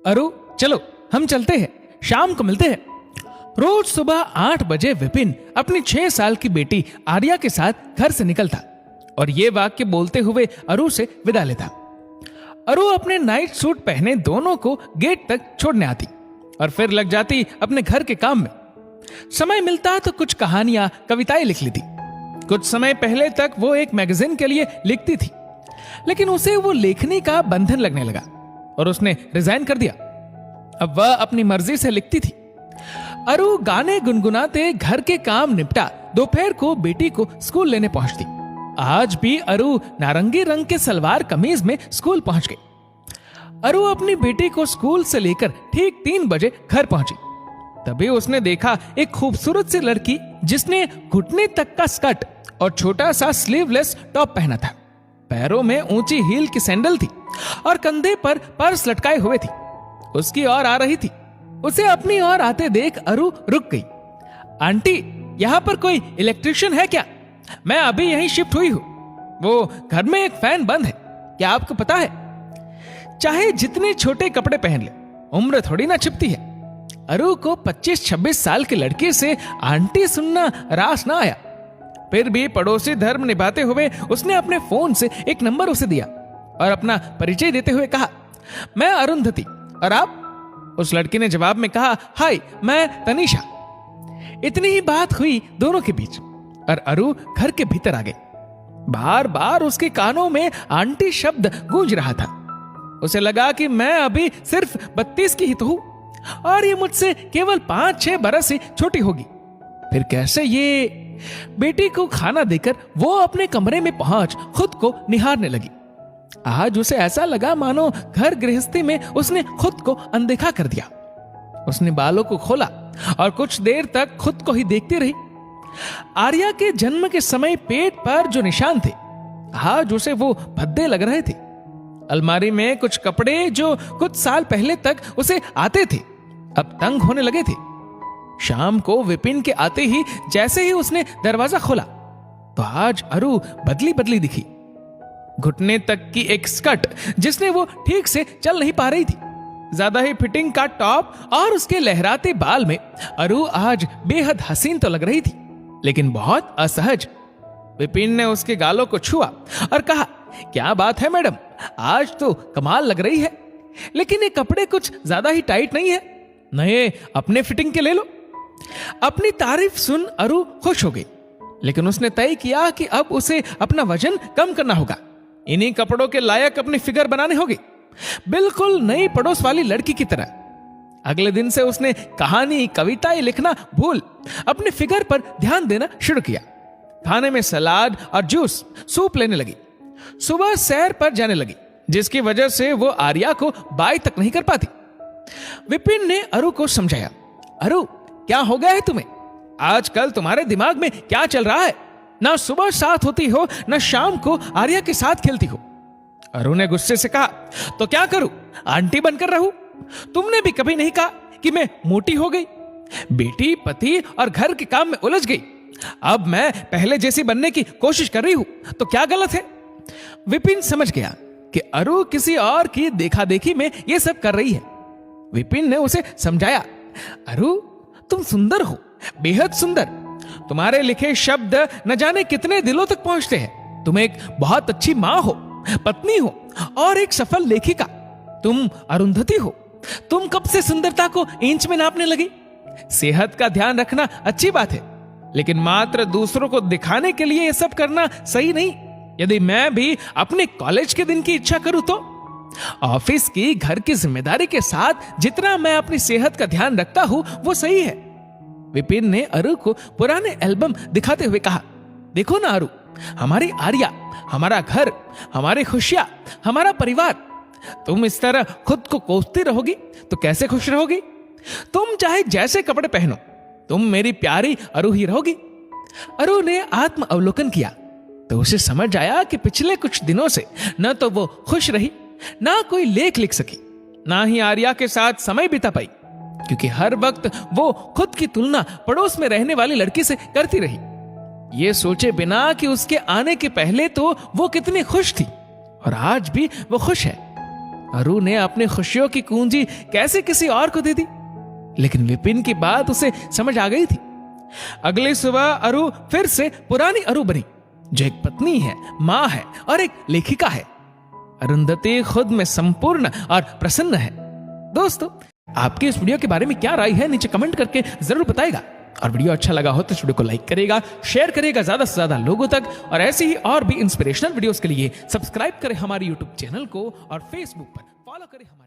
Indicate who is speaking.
Speaker 1: अरु चलो हम चलते हैं, शाम को मिलते हैं। रोज सुबह 8 बजे विपिन अपनी 6 साल की बेटी आर्या के साथ घर से निकलता और ये वाक्य बोलते हुए अरु से विदा लेता। अरु अपने नाइट सूट पहने दोनों को गेट तक छोड़ने आती और फिर लग जाती अपने घर के काम में। समय मिलता तो कुछ कहानियां, कविताएं लिख लेती। कुछ समय पहले तक वो एक मैगजीन के लिए लिखती थी, लेकिन उसे वो लेखनी का बंधन लगने लगा और उसने रिजाइन कर दिया। अब वह अपनी मर्जी से लिखती थी। अरु गाने गुनगुनाते घर के काम निपटा दोपहर को बेटी को स्कूल लेने पहुंचती। आज भी अरु नारंगी रंग के सलवार कमीज में स्कूल पहुंच गई। अरु अपनी बेटी को स्कूल से लेकर ठीक 3 बजे घर पहुंची। तभी उसने देखा एक खूबसूरत सी लड़की जिसने घुटने तक का स्कर्ट और छोटा सा स्लीवलेस टॉप पहना था। पैरों में ऊंची हील की सैंडल थी और कंधे पर पर्स लटकाए हुए थी। उसकी ओर आ रही थी। उसे अपनी ओर आते देख अरु रुक गई। आंटी, यहाँ पर कोई इलेक्ट्रिशियन है क्या? मैं अभी यहीं शिफ्ट हुई हूं। वो घर में एक फैन बंद है, क्या आपको पता है? चाहे जितने छोटे कपड़े पहन ले, उम्र थोड़ी ना छिपती है। अरु को 25-26 साल की लड़की से आंटी सुनना रास ना आया। फिर भी पड़ोसी धर्म निभाते हुए उसने अपने फोन से एक नंबर उसे दिया और अपना परिचय देते हुए कहा, मैं अरुंधति, और आप? उस लड़की ने जवाब में कहा, हाय, मैं तनीषा। इतनी ही बात हुई दोनों के बीच और अरु घर के भीतर आ गई। बार बार उसके कानों में आंटी शब्द गूंज रहा था। उसे लगा कि मैं अभी सिर्फ 32 की ही तो हूं और ये मुझसे केवल 5-6 बरस ही छोटी होगी। फिर कैसे ये? बेटी को खाना देकर वो अपने कमरे में पहुंच खुद को निहारने लगी। आज उसे ऐसा लगा मानो घर गृहस्थी में उसने खुद को अनदेखा कर दिया। उसने बालों को खोला और कुछ देर तक खुद को ही देखती रही। आर्या के जन्म के समय पेट पर जो निशान थे, आज उसे वो भद्दे लग रहे थे। अलमारी में कुछ कपड़े जो कुछ साल पहले तक उसे आते थे, अब तंग होने लगे थे। शाम को विपिन के आते ही जैसे ही उसने दरवाजा खोला तो आज अरु बदली बदली दिखी। घुटने तक की एक स्कर्ट जिसने वो ठीक से चल नहीं पा रही थी, ज्यादा ही फिटिंग का टॉप और उसके लहराते बाल में अरु आज बेहद हसीन तो लग रही थी, लेकिन बहुत असहज। विपिन ने उसके गालों को छुआ और कहा, क्या बात है मैडम, आज तो कमाल लग रही है, लेकिन ये कपड़े कुछ ज्यादा ही टाइट नहीं है, नए अपने फिटिंग के ले लो। अपनी तारीफ सुन अरु खुश हो गई, लेकिन उसने तय किया कि अब उसे अपना वजन कम करना होगा। इन्हीं कपड़ों के लायक अपनी फिगर बनाने होगी, बिल्कुल नई पड़ोस वाली लड़की की तरह। अगले दिन से उसने कहानी, कविताएं लिखना भूल अपने फिगर पर ध्यान देना शुरू किया। खाने में सलाद और जूस, सूप लेने लगी। सुबह सैर पर जाने लगी, जिसकी वजह से वो आर्या को बाय तक नहीं कर पाती। विपिन ने अरु को समझाया, अरु क्या हो गया है तुम्हें? आजकल तुम्हारे दिमाग में क्या चल रहा है? ना सुबह साथ होती हो, ना शाम को आर्या के साथ खेलती हो। अरु ने गुस्से से कहा, तो क्या करूं, आंटी बनकर रहूं? तुमने भी कभी नहीं कहा कि मैं मोटी हो गई? बेटी, पति और घर के काम में उलझ गई। अब मैं पहले जैसी बनने की कोशिश कर रही हूं, तो क्या गलत है? विपिन समझ गया कि अरु किसी और की देखा देखी में यह सब कर रही है। विपिन ने उसे समझाया, अरु तुम सुंदर हो, बेहद सुंदर। तुम्हारे लिखे शब्द न जाने कितने दिलों तक पहुंचते हैं। तुम एक बहुत अच्छी मां हो, पत्नी हो और एक सफल लेखिका। तुम अरुंधति हो। तुम कब से सुंदरता को इंच में नापने लगी? सेहत का ध्यान रखना अच्छी बात है, लेकिन मात्र दूसरों को दिखाने के लिए यह सब करना सही नहीं। यदि मैं भी अपने कॉलेज के दिन की इच्छा करूं तो ऑफिस की, घर की जिम्मेदारी के साथ जितना मैं अपनी सेहत का ध्यान रखता हूं वो सही है। विपिन ने अरु को पुराने एल्बम दिखाते हुए कहा, देखो ना अरु, हमारी आर्या, हमारा घर, हमारी खुशियां, हमारा परिवार। तुम इस तरह खुद को कोसती रहोगी तो कैसे खुश रहोगी? तुम चाहे जैसे कपड़े पहनो, तुम मेरी प्यारी अरु ही रहोगी। अरु ने आत्म अवलोकन किया तो उसे समझ आया कि पिछले कुछ दिनों से न तो वो खुश रही, ना कोई लेख लिख सकी, ना ही आर्या के साथ समय बिता पाई, क्योंकि हर वक्त वो खुद की तुलना पड़ोस में रहने वाली लड़की से करती रही, ये सोचे बिना कि उसके आने के पहले तो वो कितनी खुश थी और आज भी वो खुश है। अरु ने अपनी खुशियों की कुंजी कैसे किसी और को दे दी। लेकिन विपिन की बात उसे समझ आ गई थी। अगली सुबह अरु फिर से पुरानी अरु बनी, जो एक पत्नी है, मां है और एक लेखिका है। अरुंधति खुद में संपूर्ण और प्रसन्न है। दोस्तों, आपकी इस वीडियो के बारे में क्या राय है, नीचे कमेंट करके जरूर बताएगा। और वीडियो अच्छा लगा हो तो इस वीडियो को लाइक करेगा, शेयर करेगा ज्यादा से ज्यादा लोगों तक। और ऐसे ही और भी इंस्पिरेशनल वीडियोस के लिए सब्सक्राइब करें हमारे यूट्यूब चैनल को और फेसबुक पर फॉलो करें हमारे